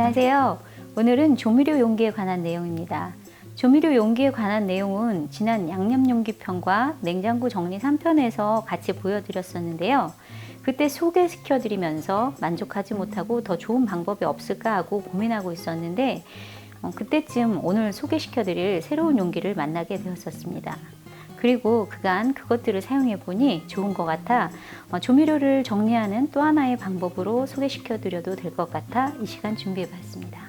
안녕하세요. 오늘은 조미료 용기에 관한 내용입니다. 조미료 용기에 관한 내용은 지난 양념 용기 편과 냉장고 정리 3편에서 같이 보여드렸었는데요. 그때 소개시켜 드리면서 만족하지 못하고 더 좋은 방법이 없을까 하고 고민하고 있었는데 그때쯤 오늘 소개시켜 드릴 새로운 용기를 만나게 되었었습니다. 그리고 그간 그것들을 사용해 보니 좋은 것 같아 조미료를 정리하는 또 하나의 방법으로 소개시켜 드려도 될 것 같아 이 시간 준비해 봤습니다.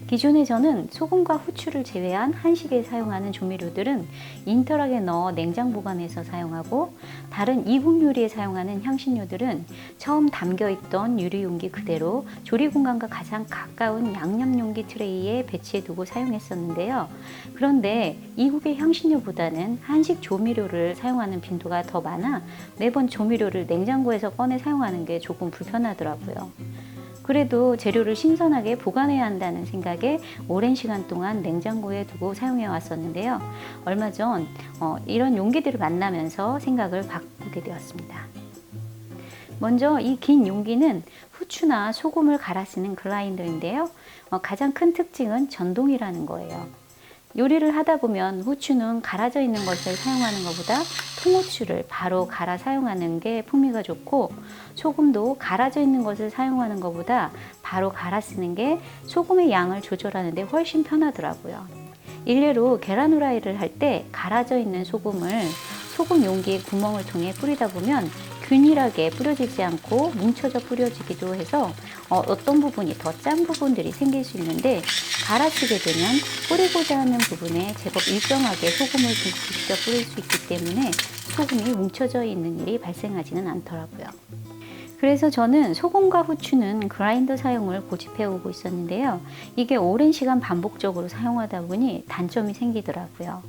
기존에 저는 소금과 후추를 제외한 한식에 사용하는 조미료들은 인터락에 넣어 냉장 보관해서 사용하고, 다른 이국 요리에 사용하는 향신료들은 처음 담겨 있던 유리 용기 그대로 조리 공간과 가장 가까운 양념 용기 트레이에 배치해 두고 사용했었는데요. 그런데 이국의 향신료보다는 한식 조미료를 사용하는 빈도가 더 많아 매번 조미료를 냉장고에서 꺼내 사용하는 게 조금 불편하더라고요. 그래도 재료를 신선하게 보관해야 한다는 생각에 오랜 시간 동안 냉장고에 두고 사용해 왔었는데요. 얼마 전 이런 용기들을 만나면서 생각을 바꾸게 되었습니다. 먼저 이 긴 용기는 후추나 소금을 갈아 쓰는 그라인더인데요. 가장 큰 특징은 전동이라는 거예요. 요리를 하다 보면 후추는 갈아져 있는 것을 사용하는 것보다 통후추를 바로 갈아 사용하는 게 풍미가 좋고, 소금도 갈아져 있는 것을 사용하는 것보다 바로 갈아 쓰는 게 소금의 양을 조절하는 데 훨씬 편하더라고요. 일례로 계란 후라이를 할 때 갈아져 있는 소금을 소금 용기에 구멍을 통해 뿌리다 보면 균일하게 뿌려지지 않고 뭉쳐져 뿌려지기도 해서 어떤 부분이 더 짠 부분들이 생길 수 있는데, 갈아치게 되면 뿌리고자 하는 부분에 제법 일정하게 소금을 직접 뿌릴 수 있기 때문에 소금이 뭉쳐져 있는 일이 발생하지는 않더라고요. 그래서 저는 소금과 후추는 그라인더 사용을 고집해 오고 있었는데요. 이게 오랜 시간 반복적으로 사용하다 보니 단점이 생기더라고요.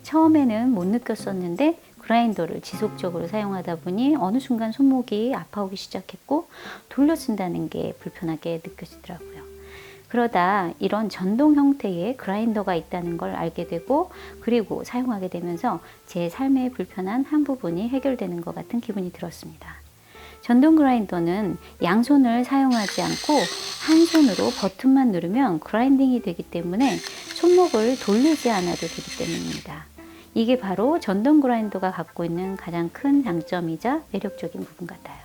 처음에는 못 느꼈었는데 그라인더를 지속적으로 사용하다 보니 어느 순간 손목이 아파오기 시작했고 돌려 쓴다는 게 불편하게 느껴지더라고요. 그러다 이런 전동 형태의 그라인더가 있다는 걸 알게 되고, 그리고 사용하게 되면서 제 삶의 불편한 한 부분이 해결되는 것 같은 기분이 들었습니다. 전동 그라인더는 양손을 사용하지 않고 한 손으로 버튼만 누르면 그라인딩이 되기 때문에 손목을 돌리지 않아도 되기 때문입니다. 이게 바로 전동 그라인더가 갖고 있는 가장 큰 장점이자 매력적인 부분 같아요.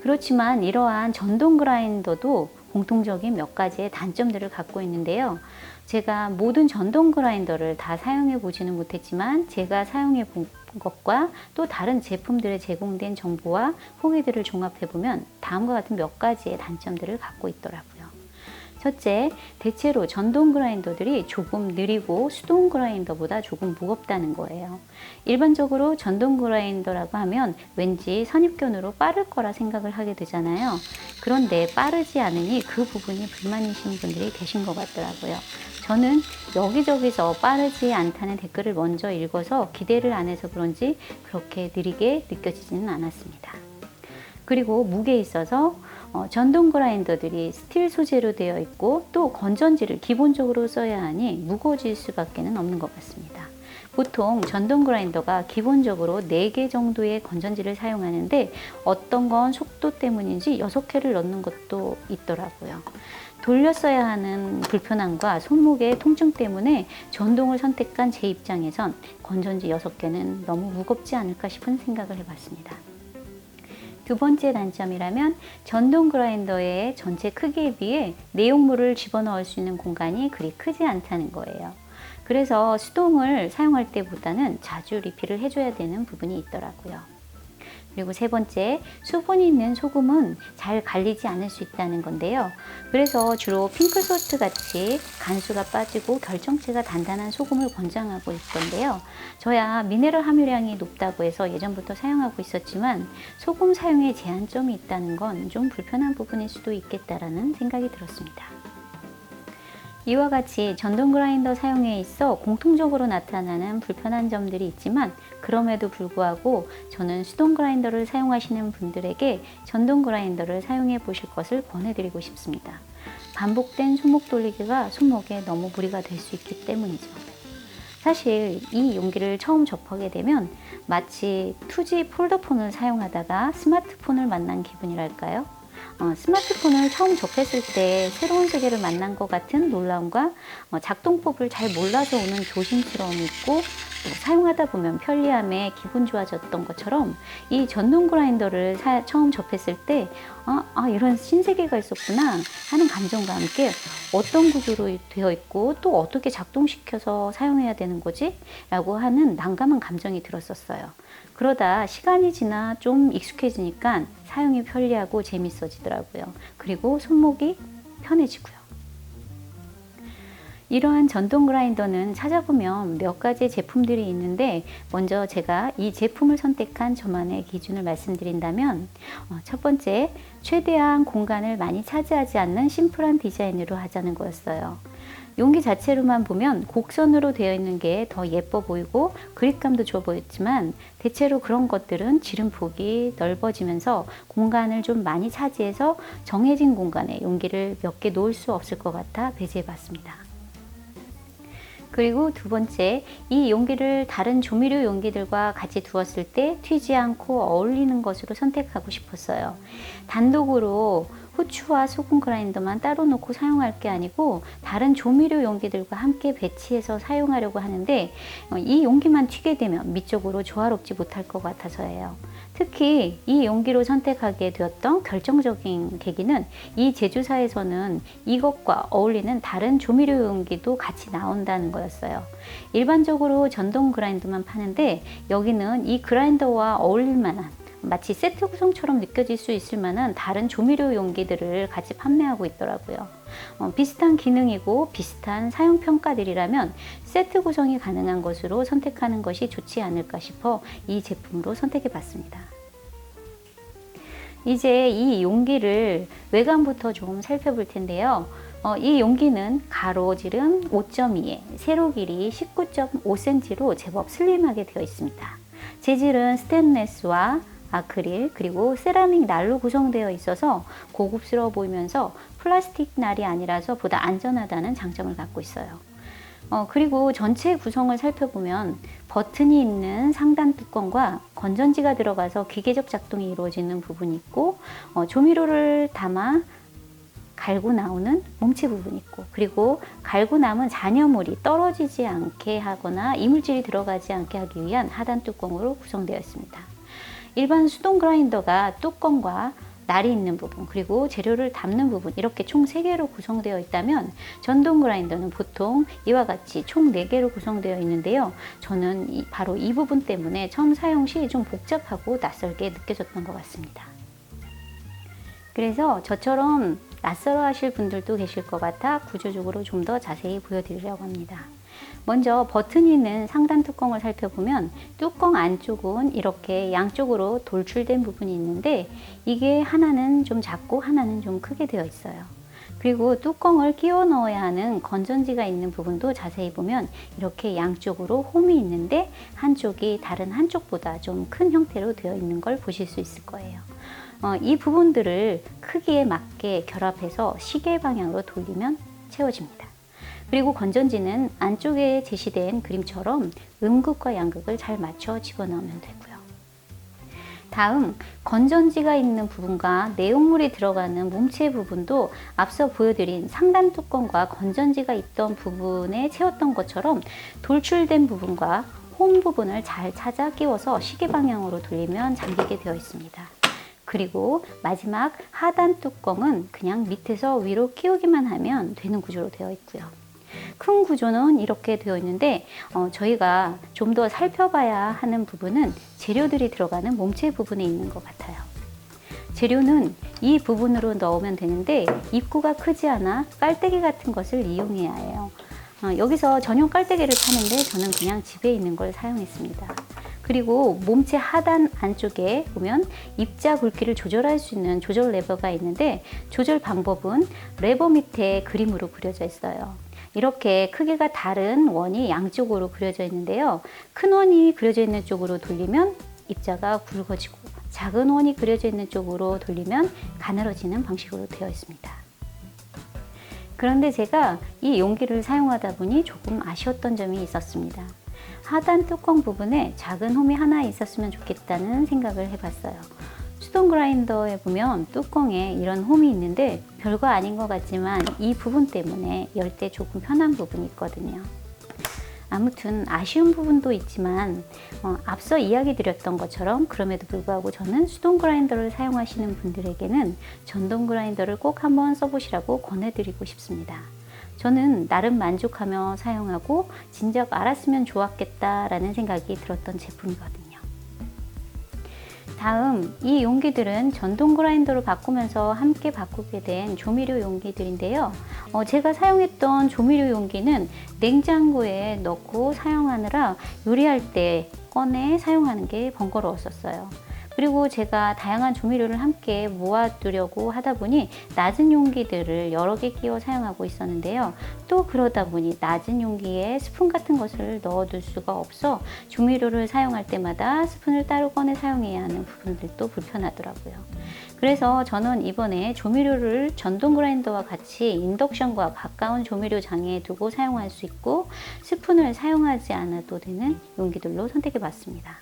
그렇지만 이러한 전동 그라인더도 공통적인 몇 가지의 단점들을 갖고 있는데요. 제가 모든 전동 그라인더를 다 사용해 보지는 못했지만 제가 사용해 본 것과 또 다른 제품들에 제공된 정보와 후기들을 종합해 보면 다음과 같은 몇 가지의 단점들을 갖고 있더라고요. 첫째, 대체로 전동 그라인더들이 조금 느리고 수동 그라인더보다 조금 무겁다는 거예요. 일반적으로 전동 그라인더라고 하면 왠지 선입견으로 빠를 거라 생각을 하게 되잖아요. 그런데 빠르지 않으니 그 부분이 불만이신 분들이 계신 것 같더라고요. 저는 여기저기서 빠르지 않다는 댓글을 먼저 읽어서 기대를 안 해서 그런지 그렇게 느리게 느껴지지는 않았습니다. 그리고 무게에 있어서 전동 그라인더들이 스틸 소재로 되어 있고 또 건전지를 기본적으로 써야 하니 무거워질 수밖에 없는 것 같습니다. 보통 전동 그라인더가 기본적으로 4개 정도의 건전지를 사용하는데 어떤 건 속도 때문인지 6개를 넣는 것도 있더라고요. 돌려 써야 하는 불편함과 손목의 통증 때문에 전동을 선택한 제 입장에선 건전지 6개는 너무 무겁지 않을까 싶은 생각을 해봤습니다. 두 번째 단점이라면 전동 그라인더의 전체 크기에 비해 내용물을 집어넣을 수 있는 공간이 그리 크지 않다는 거예요. 그래서 수동을 사용할 때보다는 자주 리필을 해줘야 되는 부분이 있더라고요. 그리고 세 번째, 수분이 있는 소금은 잘 갈리지 않을 수 있다는 건데요. 그래서 주로 핑크솔트 같이 간수가 빠지고 결정체가 단단한 소금을 권장하고 있던데요. 저야 미네랄 함유량이 높다고 해서 예전부터 사용하고 있었지만 소금 사용에 제한점이 있다는 건 좀 불편한 부분일 수도 있겠다라는 생각이 들었습니다. 이와 같이 전동 그라인더 사용에 있어 공통적으로 나타나는 불편한 점들이 있지만, 그럼에도 불구하고 저는 수동 그라인더를 사용하시는 분들에게 전동 그라인더를 사용해 보실 것을 권해드리고 싶습니다. 반복된 손목 돌리기가 손목에 너무 무리가 될 수 있기 때문이죠. 사실 이 용기를 처음 접하게 되면 마치 2G 폴더폰을 사용하다가 스마트폰을 만난 기분이랄까요? 스마트폰을 처음 접했을 때 새로운 세계를 만난 것 같은 놀라움과 작동법을 잘 몰라서 오는 조심스러움이 있고, 또 사용하다 보면 편리함에 기분 좋아졌던 것처럼 이 전동 그라인더를 처음 접했을 때 이런 신세계가 있었구나 하는 감정과 함께 어떤 구조로 되어 있고 또 어떻게 작동시켜서 사용해야 되는 거지? 라고 하는 난감한 감정이 들었었어요. 그러다 시간이 지나 좀 익숙해지니까 사용이 편리하고 재밌어지더라고요. 그리고 손목이 편해지고요. 이러한 전동 그라인더는 찾아보면 몇 가지 제품들이 있는데, 먼저 제가 이 제품을 선택한 저만의 기준을 말씀드린다면, 첫 번째, 최대한 공간을 많이 차지하지 않는 심플한 디자인으로 하자는 거였어요. 용기 자체로만 보면 곡선으로 되어 있는 게 더 예뻐 보이고 그립감도 좋아 보였지만, 대체로 그런 것들은 지름폭이 넓어지면서 공간을 좀 많이 차지해서 정해진 공간에 용기를 몇 개 놓을 수 없을 것 같아 배제해 봤습니다. 그리고 두 번째, 이 용기를 다른 조미료 용기들과 같이 두었을 때 튀지 않고 어울리는 것으로 선택하고 싶었어요. 단독으로 후추와 소금 그라인더만 따로 놓고 사용할 게 아니고 다른 조미료 용기들과 함께 배치해서 사용하려고 하는데, 이 용기만 튀게 되면 미적으로 조화롭지 못할 것 같아서예요. 특히 이 용기로 선택하게 되었던 결정적인 계기는, 이 제조사에서는 이것과 어울리는 다른 조미료 용기도 같이 나온다는 거였어요. 일반적으로 전동 그라인더만 파는데 여기는 이 그라인더와 어울릴 만한, 마치 세트 구성처럼 느껴질 수 있을 만한 다른 조미료 용기들을 같이 판매하고 있더라고요. 비슷한 기능이고 비슷한 사용 평가들이라면 세트 구성이 가능한 것으로 선택하는 것이 좋지 않을까 싶어 이 제품으로 선택해 봤습니다. 이제 이 용기를 외관부터 좀 살펴볼 텐데요. 이 용기는 가로지름 5.2에 세로 길이 19.5cm로 제법 슬림하게 되어 있습니다. 재질은 스테인리스와 아크릴 그리고 세라믹 날로 구성되어 있어서 고급스러워 보이면서 플라스틱 날이 아니라서 보다 안전하다는 장점을 갖고 있어요. 그리고 전체 구성을 살펴보면 버튼이 있는 상단 뚜껑과 건전지가 들어가서 기계적 작동이 이루어지는 부분이 있고, 조미료를 담아 갈고 나오는 몸체 부분이 있고, 그리고 갈고 남은 잔여물이 떨어지지 않게 하거나 이물질이 들어가지 않게 하기 위한 하단 뚜껑으로 구성되어 있습니다. 일반 수동 그라인더가 뚜껑과 날이 있는 부분, 그리고 재료를 담는 부분, 이렇게 총 3개로 구성되어 있다면 전동 그라인더는 보통 이와 같이 총 4개로 구성되어 있는데요. 저는 바로 이 부분 때문에 처음 사용 시 좀 복잡하고 낯설게 느껴졌던 것 같습니다. 그래서 저처럼 낯설어 하실 분들도 계실 것 같아 구조적으로 좀 더 자세히 보여드리려고 합니다. 먼저 버튼이 있는 상단 뚜껑을 살펴보면 뚜껑 안쪽은 이렇게 양쪽으로 돌출된 부분이 있는데, 이게 하나는 좀 작고 하나는 좀 크게 되어 있어요. 그리고 뚜껑을 끼워 넣어야 하는 건전지가 있는 부분도 자세히 보면 이렇게 양쪽으로 홈이 있는데 한쪽이 다른 한쪽보다 좀 큰 형태로 되어 있는 걸 보실 수 있을 거예요. 이 부분들을 크기에 맞게 결합해서 시계 방향으로 돌리면 채워집니다. 그리고 건전지는 안쪽에 제시된 그림처럼 음극과 양극을 잘 맞춰 집어넣으면 되고요. 다음, 건전지가 있는 부분과 내용물이 들어가는 몸체 부분도 앞서 보여드린 상단 뚜껑과 건전지가 있던 부분에 채웠던 것처럼 돌출된 부분과 홈 부분을 잘 찾아 끼워서 시계 방향으로 돌리면 잠기게 되어 있습니다. 그리고 마지막 하단 뚜껑은 그냥 밑에서 위로 끼우기만 하면 되는 구조로 되어 있고요. 큰 구조는 이렇게 되어 있는데, 저희가 좀 더 살펴봐야 하는 부분은 재료들이 들어가는 몸체 부분에 있는 것 같아요. 재료는 이 부분으로 넣으면 되는데 입구가 크지 않아 깔때기 같은 것을 이용해야 해요. 여기서 전용 깔때기를 파는데 저는 그냥 집에 있는 걸 사용했습니다. 그리고 몸체 하단 안쪽에 보면 입자 굵기를 조절할 수 있는 조절 레버가 있는데, 조절 방법은 레버 밑에 그림으로 그려져 있어요. 이렇게 크기가 다른 원이 양쪽으로 그려져 있는데요. 큰 원이 그려져 있는 쪽으로 돌리면 입자가 굵어지고, 작은 원이 그려져 있는 쪽으로 돌리면 가늘어지는 방식으로 되어 있습니다. 그런데 제가 이 용기를 사용하다 보니 조금 아쉬웠던 점이 있었습니다. 하단 뚜껑 부분에 작은 홈이 하나 있었으면 좋겠다는 생각을 해봤어요. 수동 그라인더에 보면 뚜껑에 이런 홈이 있는데 별거 아닌 것 같지만 이 부분 때문에 열 때 조금 편한 부분이 있거든요. 아무튼 아쉬운 부분도 있지만 앞서 이야기 드렸던 것처럼 그럼에도 불구하고 저는 수동 그라인더를 사용하시는 분들에게는 전동 그라인더를 꼭 한번 써보시라고 권해드리고 싶습니다. 저는 나름 만족하며 사용하고 진작 알았으면 좋았겠다라는 생각이 들었던 제품이거든요. 다음, 이 용기들은 전동 그라인더로 바꾸면서 함께 바꾸게 된 조미료 용기들인데요. 제가 사용했던 조미료 용기는 냉장고에 넣고 사용하느라 요리할 때 꺼내 사용하는 게 번거로웠었어요. 그리고 제가 다양한 조미료를 함께 모아두려고 하다 보니 낮은 용기들을 여러 개 끼워 사용하고 있었는데요. 또 그러다 보니 낮은 용기에 스푼 같은 것을 넣어둘 수가 없어 조미료를 사용할 때마다 스푼을 따로 꺼내 사용해야 하는 부분들도 불편하더라고요. 그래서 저는 이번에 조미료를 전동 그라인더와 같이 인덕션과 가까운 조미료 장에 두고 사용할 수 있고 스푼을 사용하지 않아도 되는 용기들로 선택해 봤습니다.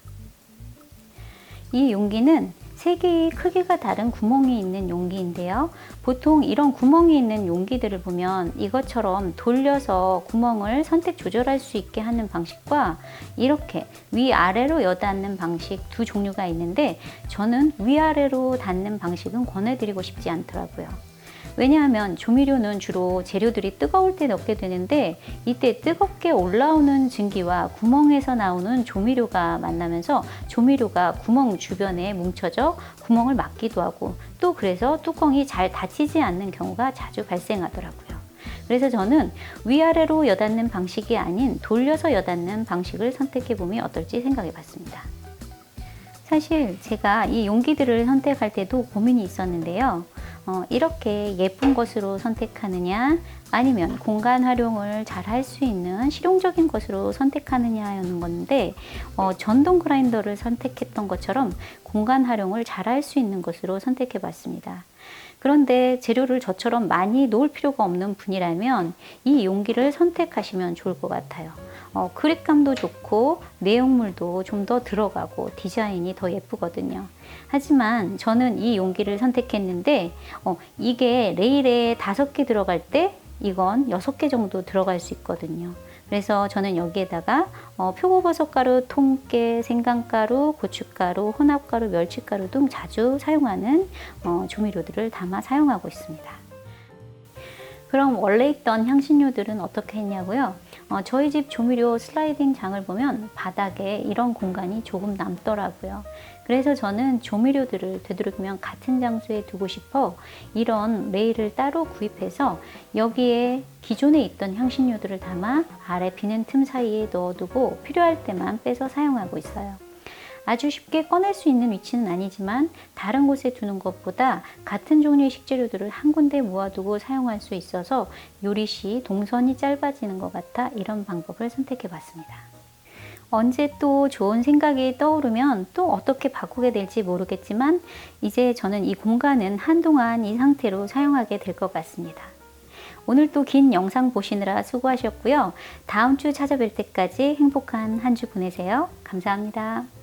이 용기는 3개의 크기가 다른 구멍이 있는 용기인데요. 보통 이런 구멍이 있는 용기들을 보면 이것처럼 돌려서 구멍을 선택 조절할 수 있게 하는 방식과 이렇게 위아래로 여닫는 방식 두 종류가 있는데 저는 위아래로 닫는 방식은 권해드리고 싶지 않더라고요. 왜냐하면 조미료는 주로 재료들이 뜨거울 때 넣게 되는데 이때 뜨겁게 올라오는 증기와 구멍에서 나오는 조미료가 만나면서 조미료가 구멍 주변에 뭉쳐져 구멍을 막기도 하고 또 그래서 뚜껑이 잘 닫히지 않는 경우가 자주 발생하더라고요. 그래서 저는 위아래로 여닫는 방식이 아닌 돌려서 여닫는 방식을 선택해 보면 어떨지 생각해 봤습니다. 사실 제가 이 용기들을 선택할 때도 고민이 있었는데요. 이렇게 예쁜 것으로 선택하느냐 아니면 공간 활용을 잘 할 수 있는 실용적인 것으로 선택하느냐였는 건데 전동 그라인더를 선택했던 것처럼 공간 활용을 잘 할 수 있는 것으로 선택해 봤습니다. 그런데 재료를 저처럼 많이 놓을 필요가 없는 분이라면 이 용기를 선택하시면 좋을 것 같아요. 그립감도 좋고 내용물도 좀 더 들어가고 디자인이 더 예쁘거든요. 하지만 저는 이 용기를 선택했는데 이게 레일에 5개 들어갈 때 이건 6개 정도 들어갈 수 있거든요. 그래서 저는 여기에다가 표고버섯가루, 통깨, 생강가루, 고춧가루, 혼합가루, 멸치가루 등 자주 사용하는 조미료들을 담아 사용하고 있습니다. 그럼 원래 있던 향신료들은 어떻게 했냐고요? 저희 집 조미료 슬라이딩 장을 보면 바닥에 이런 공간이 조금 남더라고요. 그래서 저는 조미료들을 되도록이면 같은 장소에 두고 싶어 이런 레일을 따로 구입해서 여기에 기존에 있던 향신료들을 담아 아래 비는 틈 사이에 넣어두고 필요할 때만 빼서 사용하고 있어요. 아주 쉽게 꺼낼 수 있는 위치는 아니지만 다른 곳에 두는 것보다 같은 종류의 식재료들을 한 군데 모아두고 사용할 수 있어서 요리 시 동선이 짧아지는 것 같아 이런 방법을 선택해 봤습니다. 언제 또 좋은 생각이 떠오르면 또 어떻게 바꾸게 될지 모르겠지만 이제 저는 이 공간은 한동안 이 상태로 사용하게 될 것 같습니다. 오늘 또 긴 영상 보시느라 수고하셨고요. 다음 주 찾아뵐 때까지 행복한 한 주 보내세요. 감사합니다.